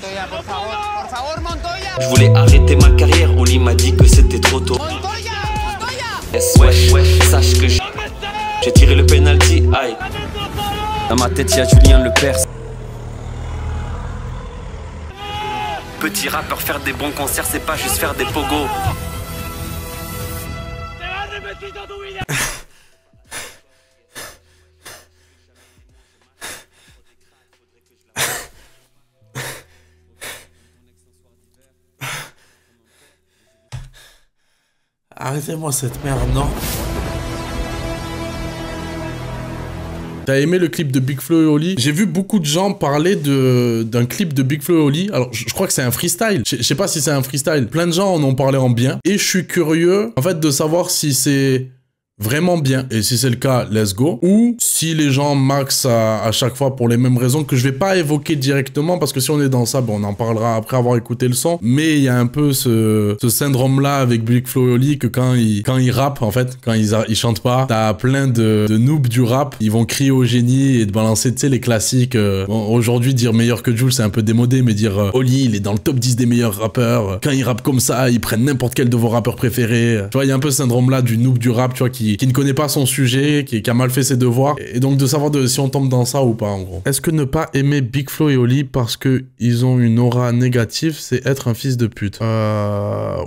Montoya, por favor, Montoya. Je voulais arrêter ma carrière, Oli m'a dit que c'était trop tôt. Montoya, Montoya. Wesh, sache que j'ai tiré le penalty, aïe. Dans ma tête y'a Julien Lepers. Petit rappeur, faire des bons concerts, c'est pas juste faire des pogos. Arrêtez-moi cette merde, non? T'as aimé le clip de Big Flo et Oli? J'ai vu beaucoup de gens parler d'un clip de Big Flo et Oli. Alors, je crois que c'est un freestyle. Je sais pas si c'est un freestyle. Plein de gens en ont parlé en bien. Et je suis curieux, en fait, de savoir si c'est vraiment bien. Et si c'est le cas, let's go. Ou si les gens max à chaque fois pour les mêmes raisons que je vais pas évoquer directement, parce que si on est dans ça, bon, on en parlera après avoir écouté le son. Mais il y a un peu ce syndrome-là avec Big Flo et Oli que quand ils rappent, en fait, quand ils chantent pas, t'as plein de noobs du rap. Ils vont crier au génie et te balancer, tu sais, les classiques. Bon, aujourd'hui, dire meilleur que Jul, c'est un peu démodé, mais dire Oli, il est dans le top 10 des meilleurs rappeurs. Quand ils rappent comme ça, ils prennent n'importe quel de vos rappeurs préférés. Tu vois, il y a un peu ce syndrome-là du noob du rap, tu vois, qui ne connaît pas son sujet, qui a mal fait ses devoirs, et donc de savoir si on tombe dans ça ou pas, en gros. Est-ce que ne pas aimer Big Flo et Oli parce que ils ont une aura négative, c'est être un fils de pute?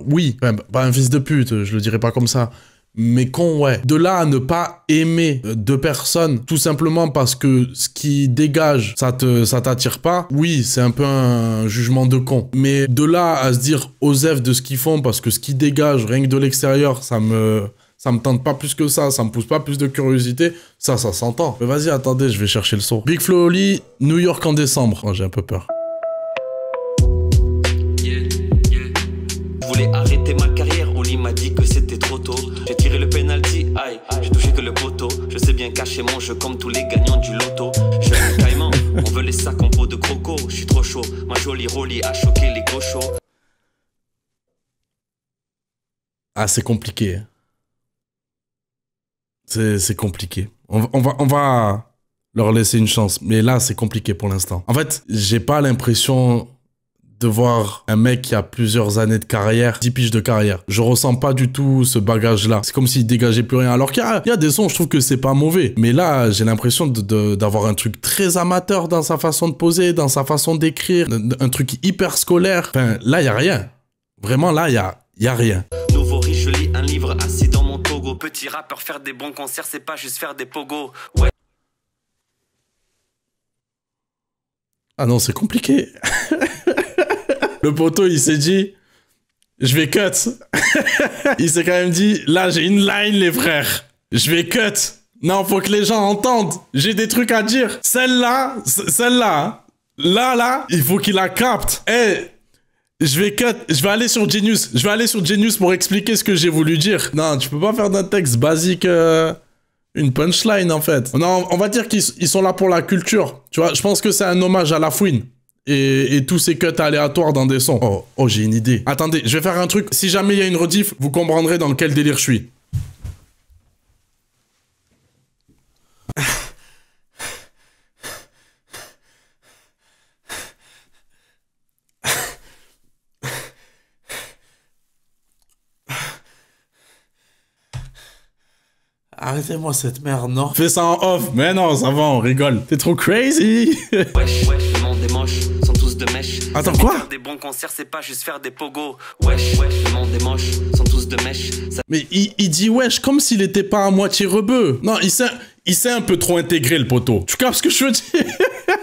Oui, enfin, pas un fils de pute, je le dirais pas comme ça, mais con, ouais. De là à ne pas aimer deux personnes, tout simplement parce que ce qui dégage, ça t'attire pas, oui, c'est un peu un jugement de con. Mais de là à se dire osef de ce qu'ils font, parce que ce qui dégage, rien que de l'extérieur, ça me tente pas plus que ça me pousse pas plus de curiosité, ça s'entend. Mais vas-y, attendez, je vais chercher le son. Big Flo et Oli, New York en décembre. Oh, j'ai un peu peur. Je voulais arrêter ma carrière, Oli m'a dit que c'était trop tôt. J'ai tiré le penalty, aïe, j'ai touché que le poteau. Je sais bien cacher mon jeu comme tous les gagnants du loto. Je suis un caïman, on veut les sacs en peau de croco. Je suis trop chaud, ma jolie Rolly a choqué les gauchos. Ah, c'est compliqué. C'est compliqué. On va leur laisser une chance. Mais là, c'est compliqué pour l'instant. En fait, j'ai pas l'impression de voir un mec qui a plusieurs années de carrière, 10 piges de carrière. Je ressens pas du tout ce bagage-là. C'est comme s'il dégageait plus rien. Alors qu'il y a des sons, je trouve que c'est pas mauvais. Mais là, j'ai l'impression d'avoir un truc très amateur dans sa façon de poser, dans sa façon d'écrire, un truc hyper scolaire. Enfin, là, y a rien. Vraiment, là, y a rien. Nouveau riche, je lis un livre assis dans mon togo. Petit rappeur, faire des bons concerts, c'est pas juste faire des pogos. Ouais. Ah non, c'est compliqué. Le poteau, il s'est dit, je vais cut. Il s'est quand même dit, là, j'ai une line, les frères. Je vais cut. Non, faut que les gens entendent. J'ai des trucs à dire. Celle-là, hein. Là, il faut qu'il la capte. Eh, je vais cut. Je vais aller sur Genius. Je vais aller sur Genius pour expliquer ce que j'ai voulu dire. Non, tu peux pas faire d'un texte basique une punchline, en fait. Non, on va dire qu'ils sont là pour la culture. Tu vois, je pense que c'est un hommage à La Fouine. Et tous ces cuts aléatoires dans des sons. Oh, j'ai une idée. Attendez, je vais faire un truc. Si jamais il y a une rediff, vous comprendrez dans quel délire je suis. Arrêtez-moi cette merde, non? Fais ça en off. Mais non, ça va, on rigole. T'es trop crazy. Wesh, le monde des moches sont tous de mèche. Attends, quoi? Faire des bons concerts, c'est pas juste faire des pogos. Wesh, le monde des moches sont tous de mèche. Mais il dit wesh comme s'il était pas à moitié rebeu. Non, il s'est un peu trop intégré, le poteau. Tu captes ce que je veux dire?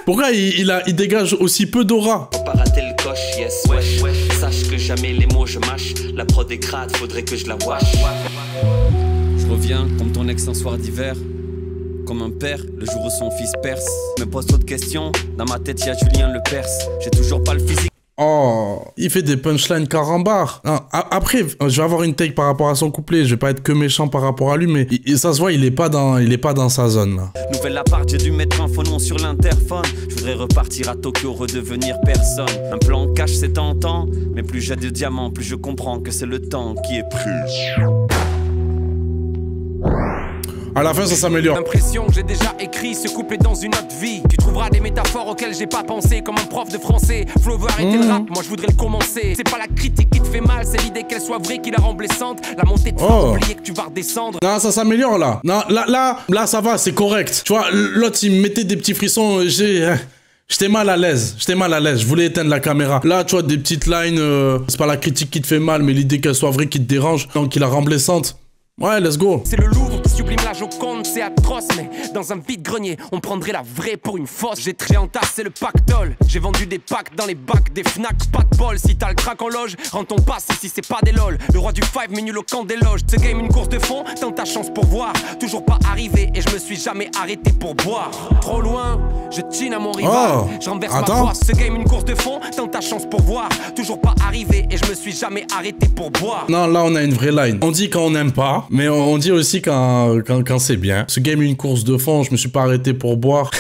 Pourquoi il dégage aussi peu d'aura? Faut pas rater le coche, yes, wesh. Sache que jamais les mots je mâche. La prod est crade, faudrait que je la wash. Je reviens comme ton ex un soir d'hiver. Comme un père, le jour où son fils perce. Me pose trop de questions, dans ma tête y'a Julien Lepers. J'ai toujours pas le physique. Oh, il fait des punchlines carambar. Non, après, je vais avoir une take par rapport à son couplet. Je vais pas être que méchant par rapport à lui, mais ça se voit, il est pas dans sa zone, là. Nouvelle appart, j'ai dû mettre un faux nom sur l'interphone. Je voudrais repartir à Tokyo, redevenir personne. Un plan cash, c'est tentant. Mais plus j'ai de diamants, plus je comprends que c'est le temps qui est pris. À la fin, ça s'améliore. L'impression que j'ai déjà écrit ce couplet dans une autre vie. Tu trouveras des métaphores auxquelles j'ai pas pensé, comme un prof de français. Flo veut arrêter le rap, moi je voudrais le commencer. C'est pas la critique qui te fait mal, c'est l'idée qu'elle soit vraie qui la rend blessante. La montée de fort, oublier que tu vas redescendre. Non, ça s'améliore là. Non, là, ça va, c'est correct. Tu vois, l'autre, il me mettait des petits frissons. J'étais mal à l'aise. Je voulais éteindre la caméra. Là, tu vois, des petites lines. C'est pas la critique qui te fait mal, mais l'idée qu'elle soit vraie qui te dérange. Donc, qui la rend blessante. Ouais, let's go. C'est le Louvre qui sublime la Joconde, c'est atroce, mais dans un vide-grenier, on prendrait la vraie pour une fosse. J'ai entassé le pactole, j'ai vendu des packs dans les bacs des Fnac, pas de bol. Si t'as le crack en loge, rends ton passe ici c'est pas des lol. Le roi du five, mais nul au camp des loges. Ce game une course de fond, tente ta chance pour voir. Toujours pas arrivé et je me suis jamais arrêté pour boire. Trop loin, je tine à mon rival, je renverse ma poisse. Ce game une course de fond, tente ta chance pour voir. Toujours pas arrivé et je me suis jamais arrêté pour boire. Non, là on a une vraie line. On dit quand on n'aime pas. Mais on dit aussi quand c'est bien. Ce game une course de fond, je me suis pas arrêté pour boire.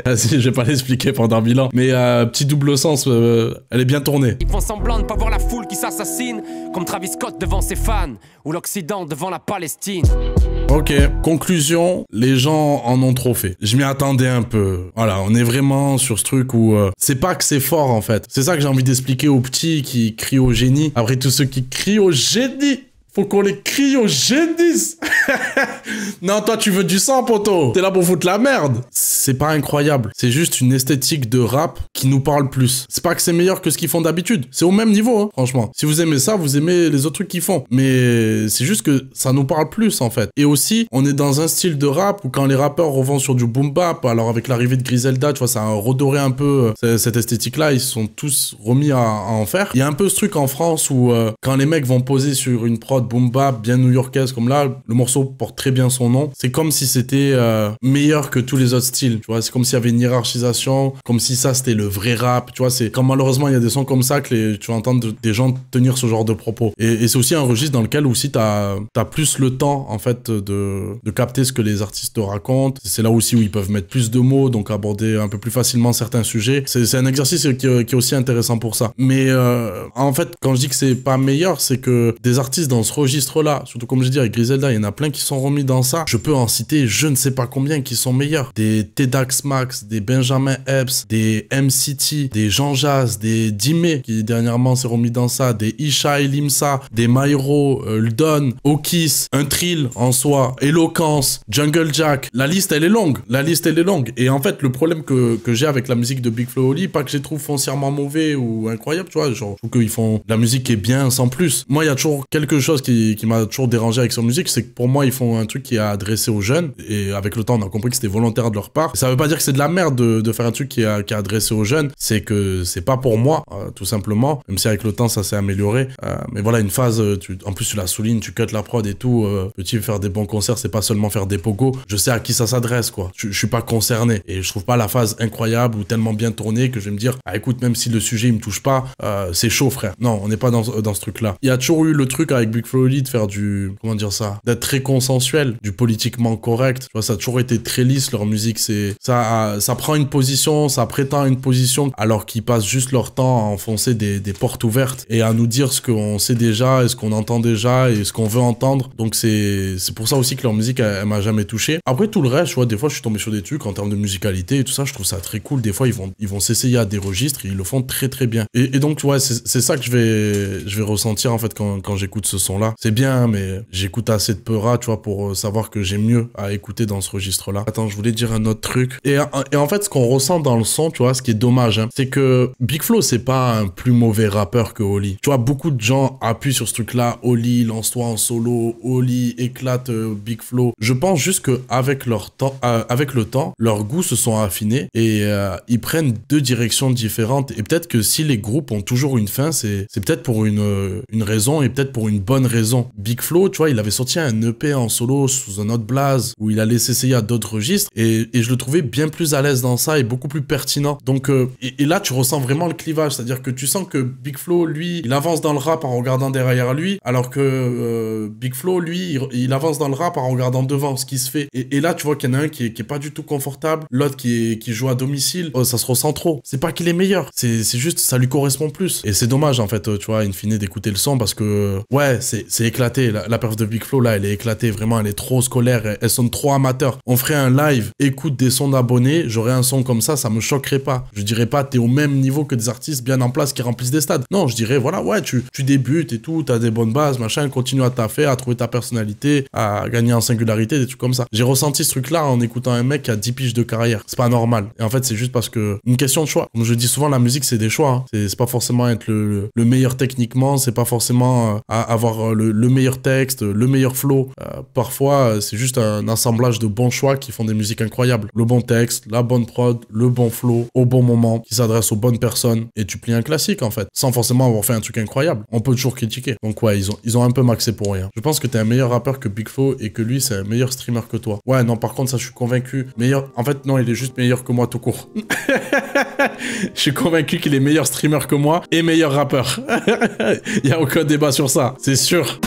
Vas-y, je vais pas l'expliquer pendant 1000 ans. Mais petit double sens, elle est bien tournée. Ils font semblant de pas voir la foule qui s'assassine, comme Travis Scott devant ses fans, ou l'Occident devant la Palestine. Ok, conclusion, les gens en ont trop fait. Je m'y attendais un peu. Voilà, on est vraiment sur ce truc où c'est pas que c'est fort en fait. C'est ça que j'ai envie d'expliquer aux petits qui crient au génie. Après tous ceux qui crient au génie, faut qu'on les crie au génie. Non, toi, tu veux du sang, poto. T'es là pour foutre la merde. C'est pas incroyable. C'est juste une esthétique de rap qui nous parle plus. C'est pas que c'est meilleur que ce qu'ils font d'habitude. C'est au même niveau, hein, franchement. Si vous aimez ça, vous aimez les autres trucs qu'ils font. Mais c'est juste que ça nous parle plus, en fait. Et aussi, on est dans un style de rap où quand les rappeurs revendent sur du boom bap, alors avec l'arrivée de Griselda, tu vois, ça a redoré un peu cette esthétique-là. Ils se sont tous remis à en faire. Il y a un peu ce truc en France où quand les mecs vont poser sur une prod boom bap bien new-yorkaise comme là, le morceau porte très bien son nom. C'est comme si c'était meilleur que tous les autres styles, tu vois. C'est comme s'il y avait une hiérarchisation, comme si ça c'était le vrai rap, tu vois. C'est quand malheureusement il y a des sons comme ça que tu vas entendre des gens tenir ce genre de propos. Et c'est aussi un registre dans lequel aussi t'as plus le temps en fait de capter ce que les artistes racontent. C'est là aussi où ils peuvent mettre plus de mots, donc aborder un peu plus facilement certains sujets. C'est un exercice qui est aussi intéressant pour ça. Mais en fait, quand je dis que c'est pas meilleur, c'est que des artistes dans ce registre-là, surtout comme je dis avec Griselda, il y en a plein qui sont remis dans ça. Je peux en citer je ne sais pas combien qui sont meilleurs. Des Tedax Max, des Benjamin Epps, des MCT, des Jean Jazz, des Dime qui dernièrement s'est remis dans ça, des Isha et Limsa, des Myro, Ldon, Okis, un Trill en soi, Eloquence, Jungle Jack. La liste elle est longue. Et en fait le problème que j'ai avec la musique de Big Flo Oli, pas que je les trouve foncièrement mauvais ou incroyables, tu vois, genre je trouve qu'ils font de la musique qui est bien sans plus. Moi il y a toujours quelque chose qui m'a toujours dérangé avec leur musique, c'est que pour moi ils font un truc qui est adressé aux jeunes, et avec le temps on a compris que c'était volontaire de leur part. Ça veut pas dire que c'est de la merde de faire un truc qui est adressé aux jeunes, c'est que c'est pas pour moi, tout simplement, même si avec le temps ça s'est amélioré. Mais voilà, une phase, en plus tu la soulignes, tu cut la prod et tout, petit, faire des bons concerts c'est pas seulement faire des pogos, je sais à qui ça s'adresse quoi, je suis pas concerné, et je trouve pas la phase incroyable ou tellement bien tournée que je vais me dire, ah écoute, même si le sujet il me touche pas, c'est chaud frère. Non, on n'est pas dans ce truc là. Il y a toujours eu le truc avec Big Flo Oli de faire du, comment dire ça, d'être très consensuel, du politiquement correct, tu vois, ça a toujours été très lisse leur musique, ça prend une position, ça prétend une position, alors qu'ils passent juste leur temps à enfoncer des portes ouvertes et à nous dire ce qu'on sait déjà et ce qu'on entend déjà et ce qu'on veut entendre. Donc c'est pour ça aussi que leur musique elle m'a jamais touché. Après tout le reste, tu vois, des fois je suis tombé sur des trucs en termes de musicalité et tout ça, je trouve ça très cool. Des fois ils vont s'essayer à des registres et ils le font très très bien. Et donc tu vois, c'est ça que je vais ressentir en fait quand j'écoute ce son là. C'est bien, mais j'écoute assez de Peura, tu vois, pour savoir que j'ai mieux à écouter dans ce registre là. Attends, je voulais dire un autre truc. Et en fait ce qu'on ressent dans le son, tu vois, ce qui est dommage, hein, c'est que Big Flo c'est pas un plus mauvais rappeur que Oli. Tu vois, beaucoup de gens appuient sur ce truc là, Oli lance-toi en solo, Oli éclate Big Flo. Je pense juste que avec le temps, leurs goûts se sont affinés et ils prennent deux directions différentes. Et peut-être que si les groupes ont toujours une fin, c'est peut-être pour une raison et peut-être pour une bonne raison. Big Flo, tu vois, il avait sorti un EP en solo sous un autre blaze où il allait s'essayer à d'autres registres et je le trouvais bien plus à l'aise dans ça et beaucoup plus pertinent. Donc et là tu ressens vraiment le clivage, c'est-à-dire que tu sens que Big Flo, lui, il avance dans le rap en regardant derrière lui, alors que Big Flo, lui, il avance dans le rap en regardant devant ce qui se fait. Et là, tu vois qu'il y en a un qui est pas du tout confortable, l'autre qui joue à domicile. Oh, ça se ressent trop. C'est pas qu'il est meilleur, c'est juste ça lui correspond plus. Et c'est dommage en fait, tu vois, in fine d'écouter le son parce que ouais, c'est éclaté. La perf de Big Flo, là, elle est éclatée. Vraiment, elle est trop scolaire. Elle sonne trop amateur. On ferait un live, écoute des sons d'abonnés. J'aurais un son comme ça me choquerait pas. Je dirais pas, t'es au même niveau que des artistes bien en place qui remplissent des stades. Non, je dirais, voilà, ouais, tu débutes et tout, t'as des bonnes bases, machin, continue à taffer, à trouver ta personnalité, à gagner en singularité, des trucs comme ça. J'ai ressenti ce truc-là en écoutant un mec qui a 10 piges de carrière. C'est pas normal. Et en fait, c'est juste parce que une question de choix. Comme je dis souvent, la musique, c'est des choix. Hein. C'est pas forcément être le meilleur techniquement, c'est pas forcément avoir le meilleur texte, le meilleur flow. Parfois, c'est juste un assemblage de bons choix qui font des musiques incroyables. Le bon texte, la bonne prod, le bon flow, au bon moment, qui s'adresse aux bonnes personnes. Et tu plies un classique, en fait, sans forcément avoir fait un truc incroyable. On peut toujours critiquer. Donc ouais, ils ont un peu maxé pour rien. Je pense que t'es un meilleur rappeur que Big Flo et que lui, c'est un meilleur streamer que toi. Ouais, non, par contre, ça, je suis convaincu. Meilleur... En fait, non, il est juste meilleur que moi tout court. Je suis convaincu qu'il est meilleur streamer que moi et meilleur rappeur. Il y a aucun débat sur ça, c'est sûr.